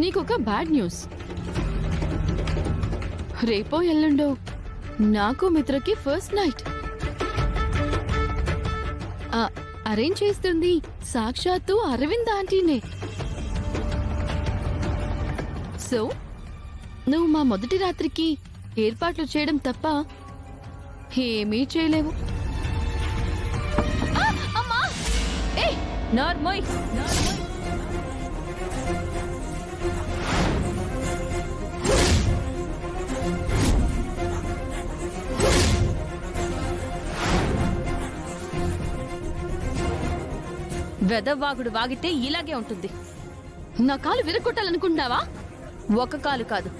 నీకొక bad news. రేపో ఎల్లుండో నాకు మిత్రకి ఫస్ట్ నైట్. అరేంజ్ చేస్తుంది సాక్షాత్తు అరవింద్ ఆంటీనే. సో నువ్వు మా మొదటి రాత్రికి ఏర్పాట్లు చేయడం తప్ప ఏమీ చేయలేవు. నార్మోయ్, వెదవాగుడు వాగితే ఇలాగే ఉంటుంది. నా కాలు విరగొట్టాలనుకుంటున్నావా? ఒక కాలు కాదు,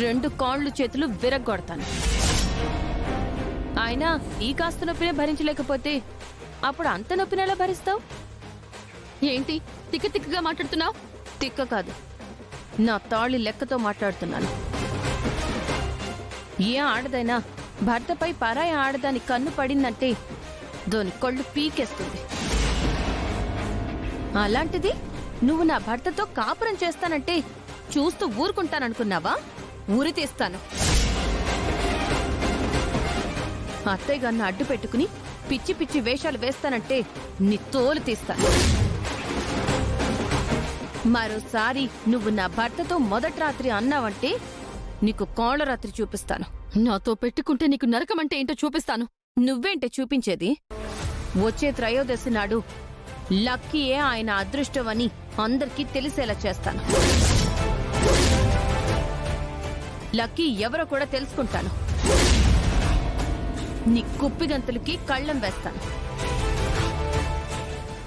2 కాళ్ళు చేతులు విరగ్గొడతాను. అయినా ఈ కాస్త నొప్పినే భరించలేకపోతే అప్పుడు అంత నొప్పిని ఎలా భరిస్తావు? ఏంటి తిక్క తిక్కగా మాట్లాడుతున్నావు? తిక్క కాదు, నా తాళి లెక్కతో మాట్లాడుతున్నాను. ఏ ఆడదైనా భర్తపై పరాయి ఆడదాని కన్ను పడిందంటే దాని కళ్ళు పీకేస్తుంది. అలాంటిది నువ్వు నా భర్తతో కాపురం చేస్తానంటే చూస్తూ ఊరుకుంటాననుకున్నావా? ఊరి తీస్తాను. అత్తయ్య గారిని అడ్డు పెట్టుకుని పిచ్చి పిచ్చి వేషాలు వేస్తానంటే నీ తోలు తీస్తాను. మరోసారి నువ్వు నా భర్తతో మొదటి రాత్రి అన్నావంటే నీకు కాళ్ళ రాత్రి చూపిస్తాను. నాతో పెట్టుకుంటే నీకు నరకం అంటే ఏంటో చూపిస్తాను. నువ్వేంటే చూపించేది? వచ్చే త్రయోదశి నాడు లక్కీయే ఆయన అదృష్టమని అందరికీ తెలిసేలా చేస్తాను. లక్కీ ఎవరో కూడా తెలుసుకుంటాను. నీ కుప్పిగంతులకి కళ్ళం వేస్తాను.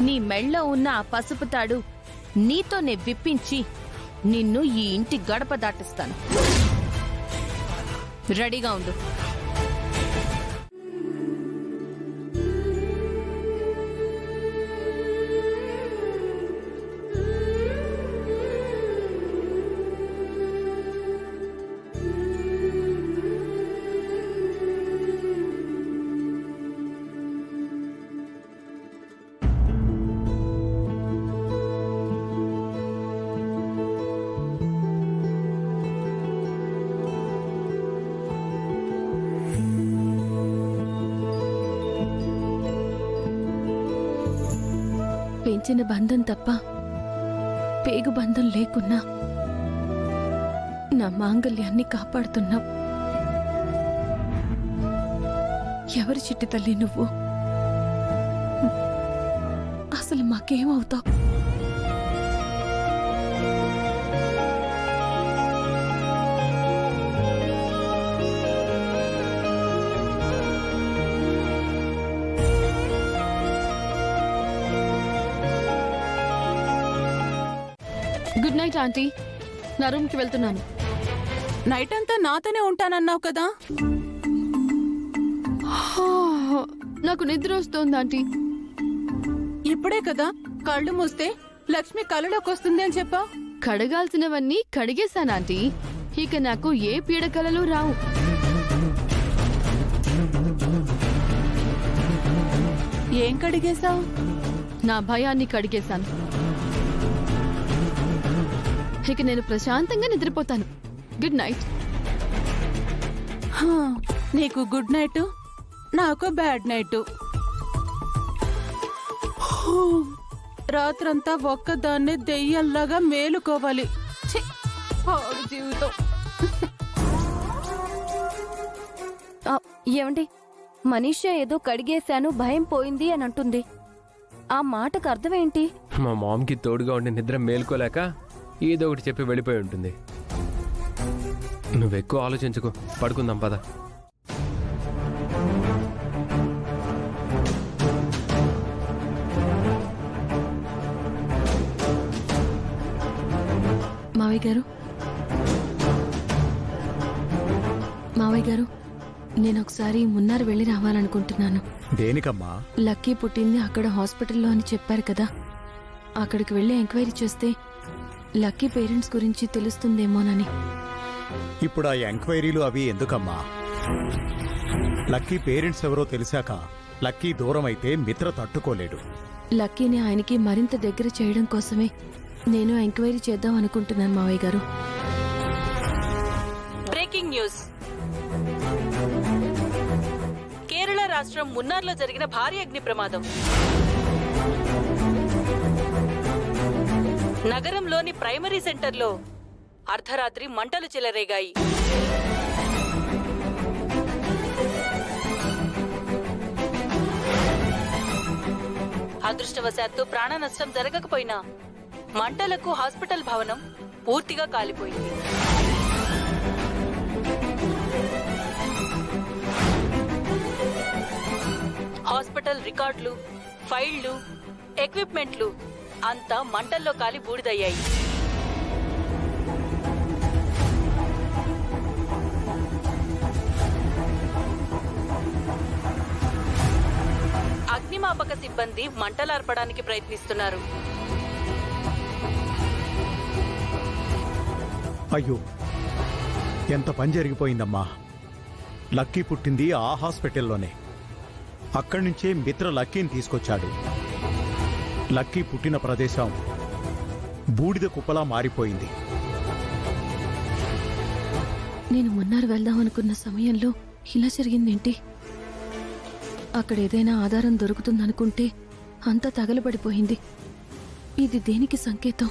నీ మెళ్ళో ఉన్న ఆ పసుపు తాడు నీతోనే విప్పించి నిన్ను ఈ ఇంటి గడప దాటిస్తాను. రెడీగా ఉండు. పెంచిన బంధం తప్ప పేగు బంధం లేకున్నా నా మాంగల్యాన్ని కాపాడుతున్నావు. ఎవరి చిట్టి తల్లి నువ్వు? అసలు మాకేమవుతావు? Good night aunty. నా రూమ్కి వెళ్తున్నాను. నైట్ అంతా నాతోనే ఉంటానన్నావు కదా? నాకు నిద్ర వస్తోంది ఆంటీ. ఇప్పుడే కదా కళ్ళు మూస్తే లక్ష్మి కళ్ళలోకి వస్తుంది అని చెప్పావు. కడగాల్సినవన్నీ కడిగేశాను ఆంటీ. ఇక నాకు ఏ పీడకలలు రావు. ఏం కడిగేశావు? నా భయాన్ని కడిగేశాను. ఇక నేను ప్రశాంతంగా నిద్రపోతాను. Good night. నీకు గుడ్ నైట్, నాకు బ్యాడ్ నైట్. రాత్రంతా ఒక్కదాన్నే దెయ్యంలాగా మేలుకోవాలి. జీవితం. ఏమండి, మనీషా ఏదో కడిగేశాను భయం పోయింది అని అంటుంది. ఆ మాటకు అర్థమేంటి? మా మామ్కి తోడుగా ఉండి నిద్ర మేల్కోలేక ఏదో ఒకటి చెప్పి వెళ్ళిపోయి ఉంటుంది. నువ్వెక్కువ ఆలోచించుకో, పడుకుందాం పద. మావయ్య గారు, మావయ్య గారు, నేను ఒకసారి మున్నార్ వెళ్ళి రావాలనుకుంటున్నాను. దేనికమ్మా? లక్కీ పుట్టింది అక్కడ హాస్పిటల్లో అని చెప్పారు కదా. అక్కడికి వెళ్ళి ఎంక్వైరీ చేస్తే లక్కీ పేరెంట్స్ గురించి తెలుస్తుందేమోనని. ఇప్పుడు ఆ ఎంక్వైరీలు అవి ఎందుకమ్మా? లక్కీ పేరెంట్స్ ఎవరో తెలిసాక లక్కీ దూరం అయితే మిత్ర తట్టుకోలేడు. లక్కీని ఆయనకి మరింత దగ్గర చేయడం కోసమే నేను ఎంక్వైరీ చేద్దాం అనుకుంటున్నాను మావయ్య గారు. Breaking news. కేరళ రాష్ట్రం మున్నార్లో జరిగిన భారీ అగ్ని ప్రమాదం. నగరంలోని ప్రైమరీ సెంటర్లో అర్ధరాత్రి మంటలు చెలరేగాయి. అదృష్టవశాత్తు ప్రాణ నష్టం జరగకపోయినా మంటలకు హాస్పిటల్ భవనం పూర్తిగా కాలిపోయింది. హాస్పిటల్ రికార్డులు, ఫైళ్లు, ఎక్విప్మెంట్లు అంతా మంటల్లో కాలి బూడిదయ్యాయి. అగ్నిమాపక సిబ్బంది మంటలార్పడానికి ప్రయత్నిస్తున్నారు. అయ్యో, ఎంత పని జరిగిపోయిందమ్మా. లక్కీ పుట్టింది ఆ హాస్పిటల్లోనే. అక్కడి నుంచే మిత్ర లక్కీని తీసుకొచ్చాడు. లక్కీ పుట్టిన ప్రదేశం బూడిద కుప్పలా మారిపోయింది. నేను మున్నార్ వెళ్దాం అనుకున్న సమయంలో ఇలా జరిగిందేంటి? అక్కడ ఏదైనా ఆధారం దొరుకుతుందనుకుంటే అంతా తగలబడిపోయింది. ఇది దేనికి సంకేతం?